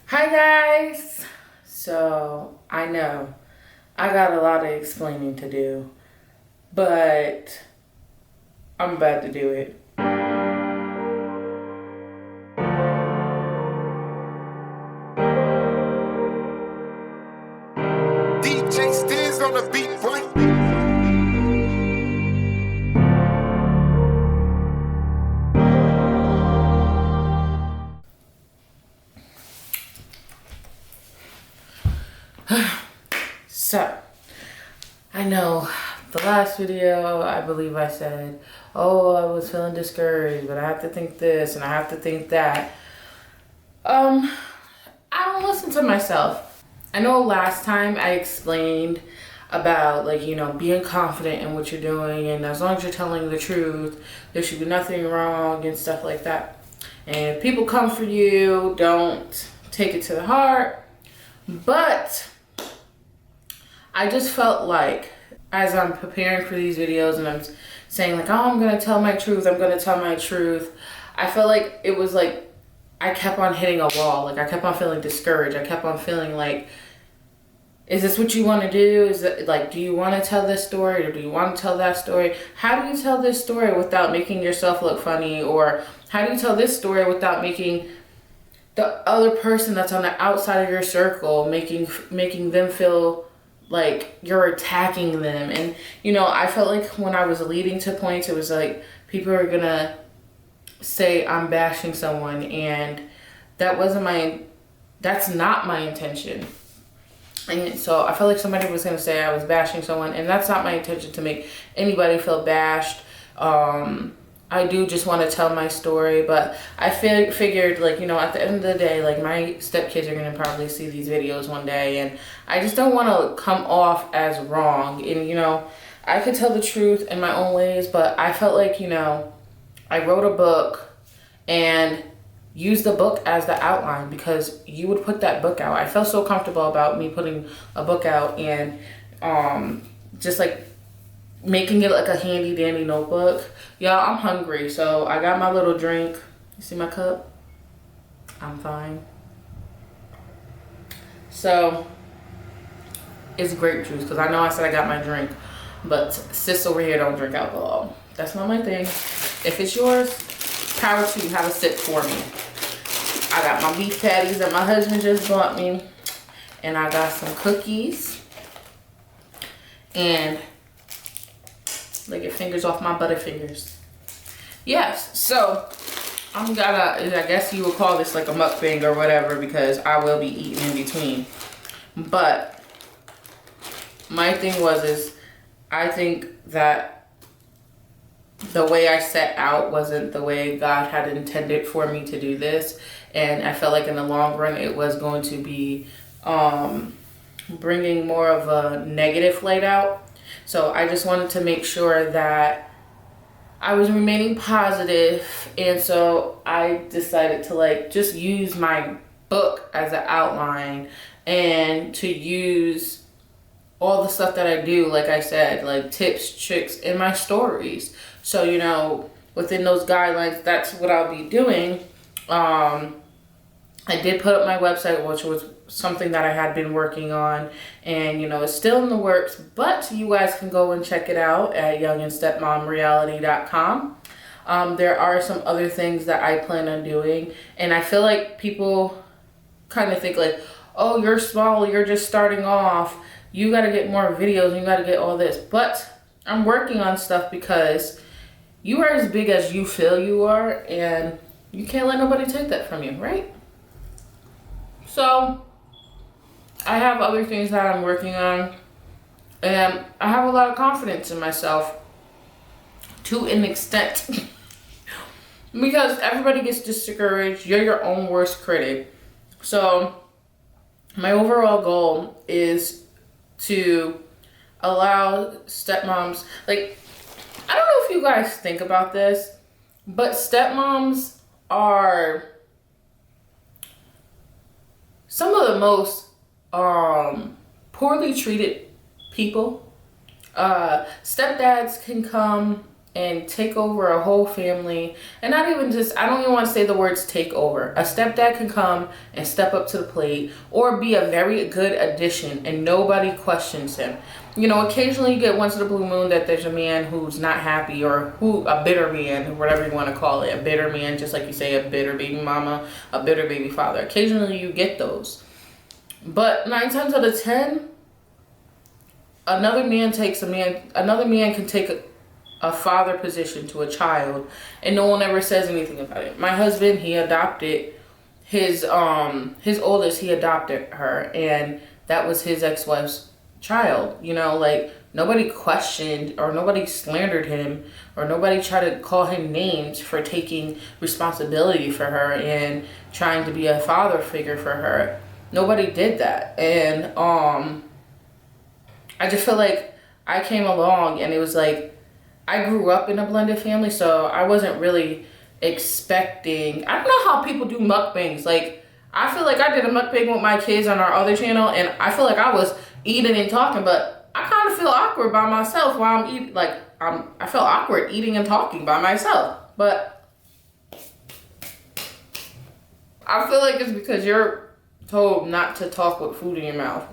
Hi guys! So, I know I got a lot of explaining to do, but I'm about to do it. DJ Stiz on the beat, boy. So, I know the last video, I believe I said, oh, I was feeling discouraged, but I have to think this and I have to think that. I don't listen to myself. I know last time I explained about being confident in what you're doing, and as long as you're telling the truth, there should be nothing wrong and stuff like that. And if people come for you, don't take it to the heart. But I just felt like as I'm preparing for these videos and I'm saying like, oh, I'm going to tell my truth, I'm going to tell my truth, I felt like it was like I kept on hitting a wall. Like I kept on feeling discouraged. I kept on feeling like, is this what you want to do? Is it like, do you want to tell this story or do you want to tell that story? How do you tell this story without making yourself look funny? Or how do you tell this story without making the other person that's on the outside of your circle, making them feel like you're attacking them? And I felt like when I was leading to points, it was like people are gonna say I'm bashing someone, and that's not my intention. And so I felt like somebody was gonna say I was bashing someone, and that's not my intention, to make anybody feel bashed. I do just want to tell my story, but I figured like, at the end of the day, like my stepkids are going to probably see these videos one day, and I just don't want to come off as wrong. And, I could tell the truth in my own ways, but I felt like, I wrote a book and used the book as the outline because you would put that book out. I felt so comfortable about me putting a book out and just like making it like a handy dandy notebook. Y'all, I'm hungry, so I got my little drink. You see my cup? I'm fine. So it's grape juice, because I know I said I got my drink, but sis over here don't drink alcohol. That's not my thing. If it's yours, power to you. Have a sip for me. I got my beef patties that my husband just bought me, and I got some cookies, and like your fingers off my butterfingers. Yes, so I guess you would call this like a mukbang or whatever, because I will be eating in between. But my thing is I think that the way I set out wasn't the way God had intended for me to do this. And I felt like in the long run it was going to be bringing more of a negative light out. So I just wanted to make sure that I was remaining positive, and so I decided to just use my book as an outline and to use all the stuff that I do, like I said, like tips, tricks in my stories. So, within those guidelines, that's what I'll be doing. I did put up my website, which was something that I had been working on, and it's still in the works, but you guys can go and check it out at youngandstepmomreality.com. There are some other things that I plan on doing, and I feel like people kind of think like, oh, you're small, you're just starting off, you got to get more videos, you got to get all this. But I'm working on stuff because you are as big as you feel you are, and you can't let nobody take that from you, right? So I have other things that I'm working on, and I have a lot of confidence in myself to an extent because everybody gets discouraged. You're your own worst critic. So my overall goal is to allow stepmoms, I don't know if you guys think about this, but stepmoms are some of the most poorly treated people. Stepdads can come and take over a whole family. And not even just, I don't even want to say the words take over. A stepdad can come and step up to the plate or be a very good addition and nobody questions him. You know, occasionally you get once in a blue moon that there's a man who's not happy, or a bitter man, whatever you want to call it. A bitter man, just like you say, a bitter baby mama, a bitter baby father. Occasionally you get those. But 9 times out of 10, another man can take a father position to a child and no one ever says anything about it. My husband, he adopted his oldest, he adopted her, and that was his ex-wife's child. You know, like, nobody questioned or nobody slandered him or nobody tried to call him names for taking responsibility for her and trying to be a father figure for her. Nobody did that. And I just feel like I came along and it was like, I grew up in a blended family, so I wasn't really expecting, I don't know how people do mukbangs. Like, I feel like I did a mukbang with my kids on our other channel, and I feel like I was eating and talking, but I kind of feel awkward by myself while I'm eating. Like, I feel awkward eating and talking by myself, but I feel like it's because you're told not to talk with food in your mouth.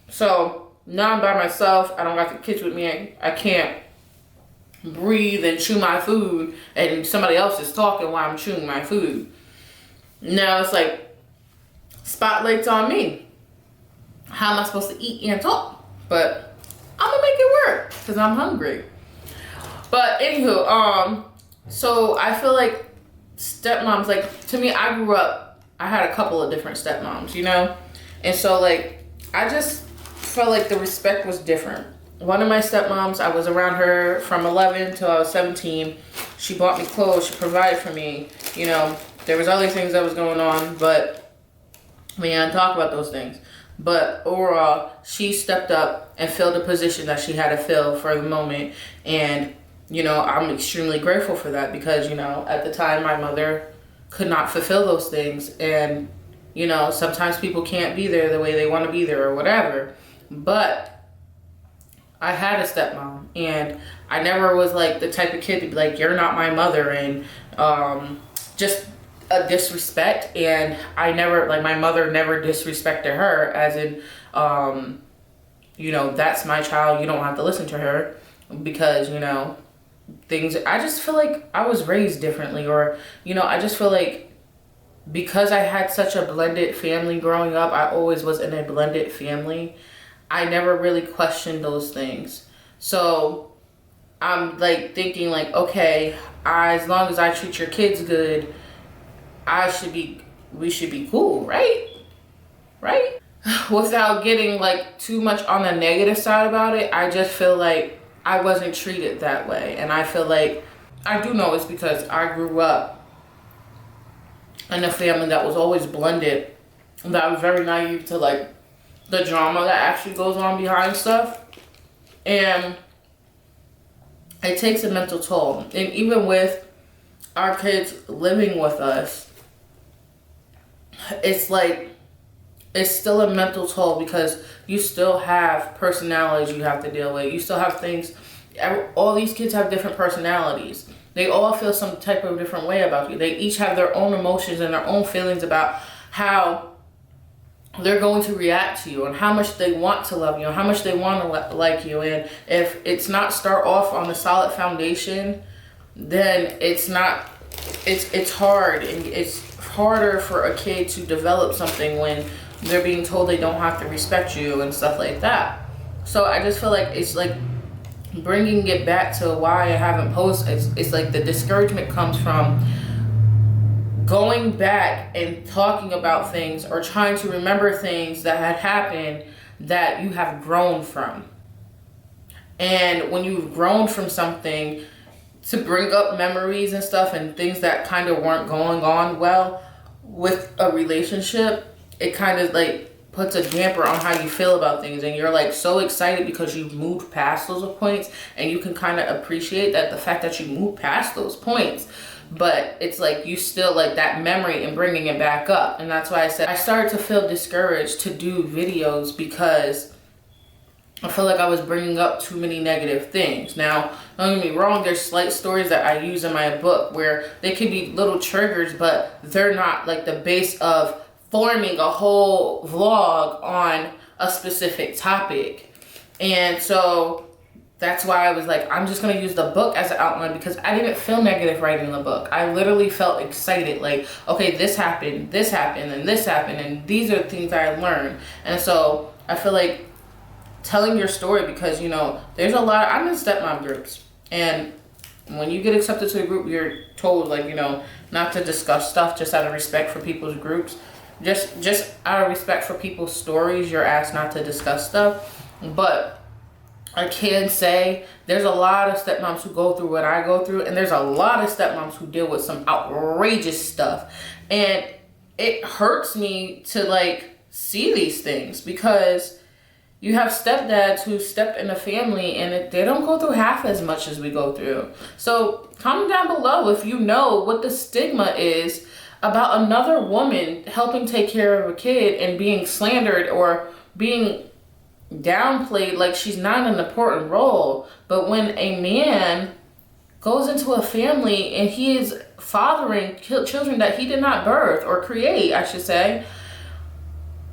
So now I'm by myself. I don't got the kids with me. I can't breathe and chew my food, and somebody else is talking while I'm chewing my food. Now it's like spotlight's on me. How am I supposed to eat and talk? But I'm gonna make it work because I'm hungry. But anywho, so I feel like stepmoms, like, to me, I grew up, I had a couple of different stepmoms, you know? And so, like, I just felt like the respect was different. One of my stepmoms, I was around her from 11 till I was 17. She bought me clothes, she provided for me. You know, there was other things that was going on, but we didn't talk about those things. But overall, she stepped up and filled a position that she had to fill for the moment. And, you know, I'm extremely grateful for that because, you know, at the time my mother could not fulfill those things. And, you know, sometimes people can't be there the way they want to be there or whatever. But I had a stepmom, and I never was like the type of kid to be like, you're not my mother, and just a disrespect. And I never, like, my mother never disrespected her, as in, you know, that's my child, you don't have to listen to her, because, you know, things, I just feel like I was raised differently, or, you know, I just feel like because I had such a blended family growing up, I always was in a blended family, I never really questioned those things. So I'm like thinking like, okay, as long as I treat your kids good, we should be cool, right? Right? Without getting like too much on the negative side about it, I just feel like I wasn't treated that way. And I feel like, I do know it's because I grew up in a family that was always blended, that I was very naive to like the drama that actually goes on behind stuff. And it takes a mental toll. And even with our kids living with us, it's like, it's still a mental toll because you still have personalities you have to deal with. You still have things, all these kids have different personalities. They all feel some type of different way about you. They each have their own emotions and their own feelings about how they're going to react to you and how much they want to love you and how much they want to like you. And if it's not start off on a solid foundation, then it's hard, and it's harder for a kid to develop something when they're being told they don't have to respect you and stuff like that. So I just feel like it's like bringing it back to why I haven't posted. It's like the discouragement comes from going back and talking about things or trying to remember things that had happened that you have grown from. And when you've grown from something, to bring up memories and stuff and things that kind of weren't going on well with a relationship, it kind of like puts a damper on how you feel about things. And you're like so excited because you've moved past those points, and you can kind of appreciate that, the fact that you moved past those points. But it's like you still like that memory and bringing it back up. And that's why I said I started to feel discouraged to do videos, because I feel like I was bringing up too many negative things. Now, don't get me wrong, there's slight stories that I use in my book where they could be little triggers, but they're not like the base of forming a whole vlog on a specific topic. And so that's why I was like, I'm just going to use the book as an outline, because I didn't feel negative writing the book. I literally felt excited. Like, okay, this happened, and this happened, and these are the things I learned. And so I feel like telling your story, because, you know, there's a lot, I'm in stepmom groups, and when you get accepted to a group, you're told, like, you know, not to discuss stuff just out of respect for people's groups. Just out of respect for people's stories, you're asked not to discuss stuff. But I can say there's a lot of stepmoms who go through what I go through, and there's a lot of stepmoms who deal with some outrageous stuff. And it hurts me to, like, see these things, because you have stepdads who step in a family and they don't go through half as much as we go through. So comment down below if you know what the stigma is about another woman helping take care of a kid and being slandered or being downplayed like she's not an important role. But when a man goes into a family and he is fathering children that he did not birth or create, I should say,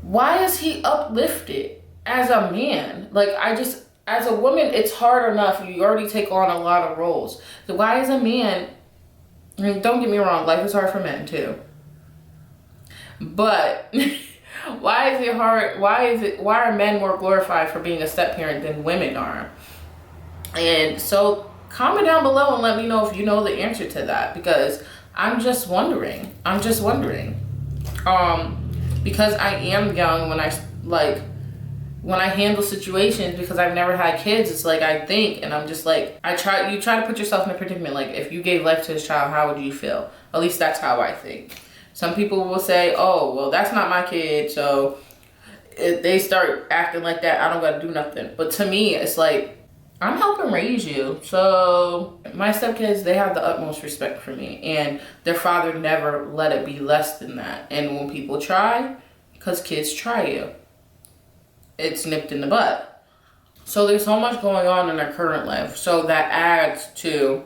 why is he uplifted as a man? Like, as a woman, it's hard enough. You already take on a lot of roles. So why is a man, I mean, don't get me wrong, life is hard for men too. But why is it hard? Why are men more glorified for being a step parent than women are? And so comment down below and let me know if you know the answer to that, because I'm just wondering. Because I am young when I handle situations, because I've never had kids, it's like I think, and I'm just like, you try to put yourself in a predicament, like if you gave life to this child, how would you feel? At least that's how I think. Some people will say, oh, well, that's not my kid, so if they start acting like that, I don't gotta do nothing. But to me, it's like, I'm helping raise you. So my stepkids, they have the utmost respect for me, and their father never let it be less than that. And when people try, because kids try you, it's nipped in the butt. So there's so much going on in their current life. So that adds to,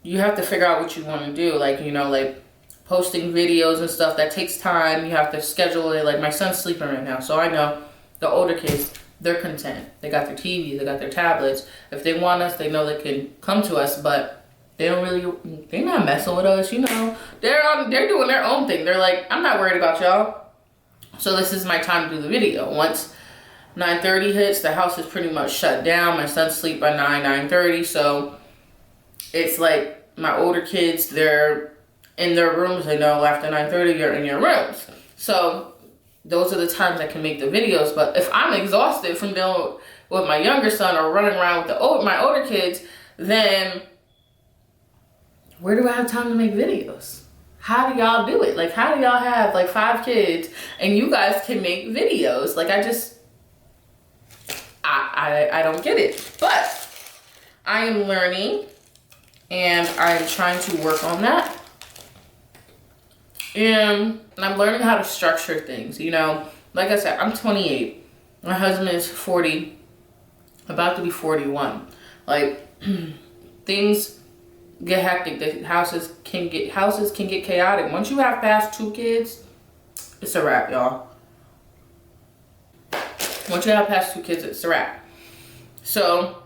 you have to figure out what you want to do. Like, you know, like posting videos and stuff, that takes time. You have to schedule it. Like, my son's sleeping right now, so I know the older kids, they're content. They got their TV, they got their tablets. If they want us, they know they can come to us, but they're not messing with us, you know. They're doing their own thing. They're like, I'm not worried about y'all. So this is my time to do the video. Once 9:30 hits, the house is pretty much shut down. My son's sleep by 9:30. So it's like my older kids, they're in their rooms. They know after 9:30, you're in your rooms. So those are the times I can make the videos. But if I'm exhausted from dealing with my younger son or running around with my older kids, then where do I have time to make videos? How do y'all do it? Like, how do y'all have like 5 kids and you guys can make videos? Like, I don't get it. But I am learning, and I'm trying to work on that. And I'm learning how to structure things, you know. Like I said, I'm 28. My husband is 40, about to be 41. Like, things get hectic. The houses can get chaotic. Once you have past 2 kids, it's a wrap, y'all. Once you have past 2 kids, it's a wrap. So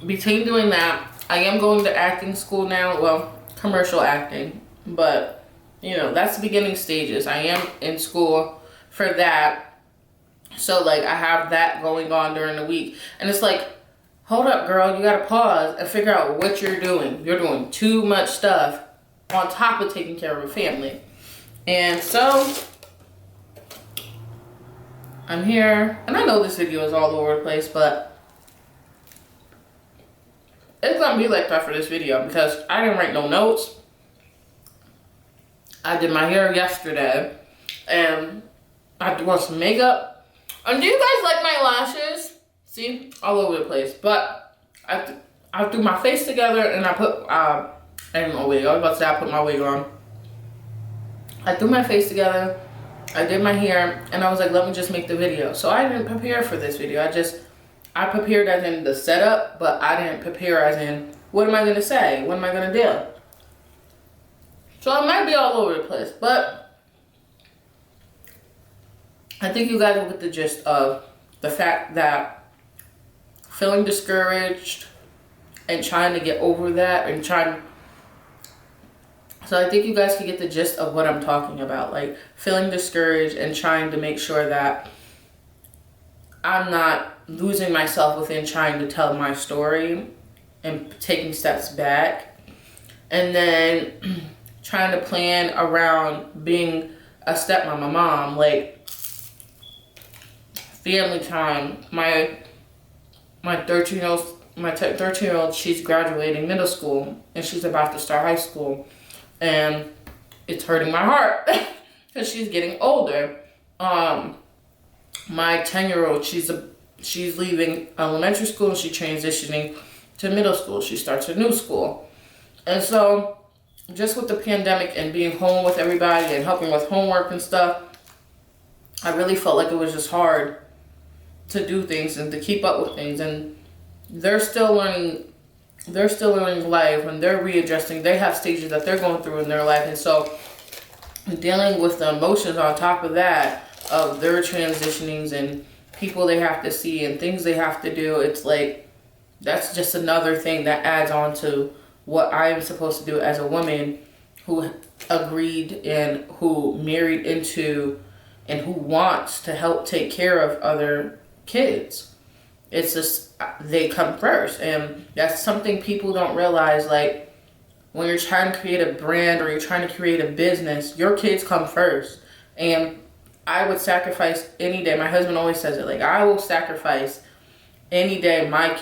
between doing that, I am going to acting school now. Well, commercial acting, but you know, that's the beginning stages. I am in school for that. So like, I have that going on during the week, and it's like, hold up, girl, you gotta pause and figure out what you're doing. You're doing too much stuff on top of taking care of a family. And so I'm here, and I know this video is all over the place, but it's gonna be like that for this video because I didn't write no notes. I did my hair yesterday, and I have to wear some makeup. And do you guys like my lashes? See, all over the place. But I threw my face together, and I put and my wig. I was about to say I put my wig on. I threw my face together, I did my hair, and I was like, let me just make the video. So I didn't prepare for this video. I prepared as in the setup, but I didn't prepare as in, what am I going to say? What am I going to do? So I might be all over the place, but I think you guys will get the gist of the fact that feeling discouraged and trying to get over that and so I think you guys can get the gist of what I'm talking about, like feeling discouraged and trying to make sure that I'm not losing myself within trying to tell my story and taking steps back, and then trying to plan around being a stepmom, a mom, like family time. My 13-year-old, she's graduating middle school and she's about to start high school, and it's hurting my heart because she's getting older. My 10-year-old, she's leaving elementary school and she's transitioning to middle school. She starts a new school. And so just with the pandemic and being home with everybody and helping with homework and stuff, I really felt like it was just hard to do things and to keep up with things. And they're still learning life, and they're readjusting. They have stages that they're going through in their life. And so dealing with the emotions on top of that, of their transitionings and people they have to see and things they have to do, it's like, that's just another thing that adds on to what I am supposed to do as a woman who agreed and who married into and who wants to help take care of other kids. It's just, they come first, and that's something people don't realize. Like, when you're trying to create a brand or you're trying to create a business, your kids come first. And I would sacrifice any day. My husband always says it, like, I will sacrifice any day my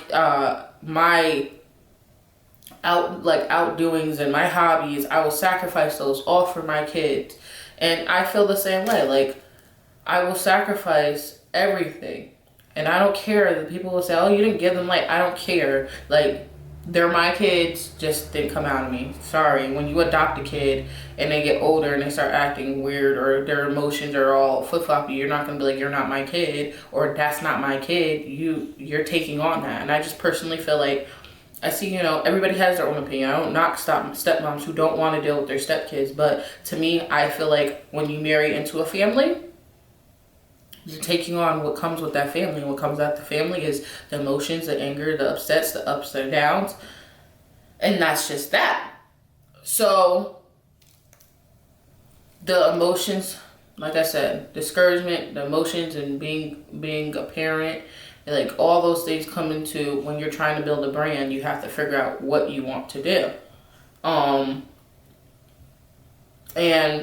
outdoings and my hobbies. I will sacrifice those all for my kids. And I feel the same way. Like, I will sacrifice everything. And I don't care that people will say, oh, you didn't give them light. I don't care. Like, they're my kids, just didn't come out of me. Sorry. When you adopt a kid and they get older and they start acting weird or their emotions are all flip-floppy, you're not going to be like, you're not my kid, or that's not my kid. You're taking on that. And I just personally feel like, I see, everybody has their own opinion. I don't knock stepmoms who don't want to deal with their stepkids. But to me, I feel like when you marry into a family, you're taking on what comes with that family. And what comes out the family is the emotions, the anger, the upsets, the ups and downs. And that's just that. So the emotions, like I said, discouragement, the emotions, and being a parent, and like all those things come into when you're trying to build a brand. You have to figure out what you want to do. And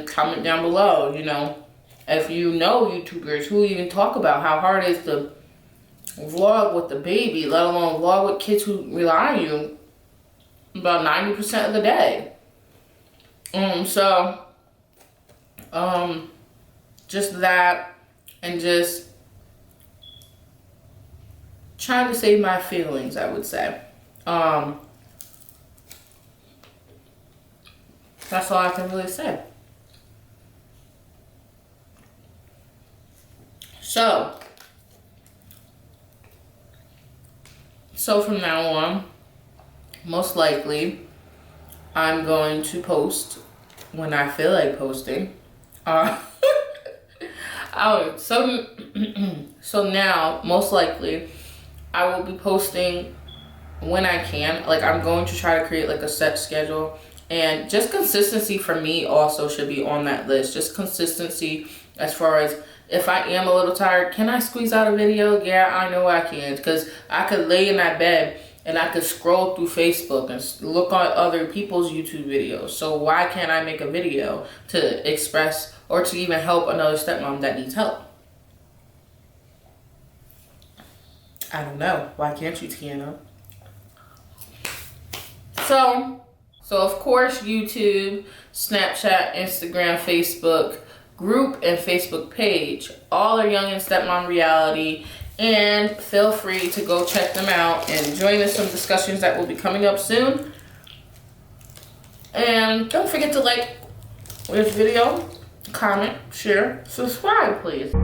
comment down below, if you know YouTubers who even talk about how hard it is to vlog with the baby, let alone vlog with kids who rely on you about 90% of the day. Just that, and just trying to save my feelings, I would say. That's all I can really say. So from now on, most likely, I'm going to post when I feel like posting. So now, most likely, I will be posting when I can. Like, I'm going to try to create like a set schedule, and just consistency for me also should be on that list. Just consistency as far as, if I am a little tired, can I squeeze out a video? Yeah, I know I can, because I could lay in that bed and I could scroll through Facebook and look at other people's YouTube videos. So why can't I make a video to express or to even help another stepmom that needs help? I don't know. Why can't you, Tiana? So of course, YouTube, Snapchat, Instagram, Facebook group, and Facebook page, all are Young and Stepmom Reality, and feel free to go check them out and join in some discussions that will be coming up soon. And don't forget to like this video comment, share, subscribe, please.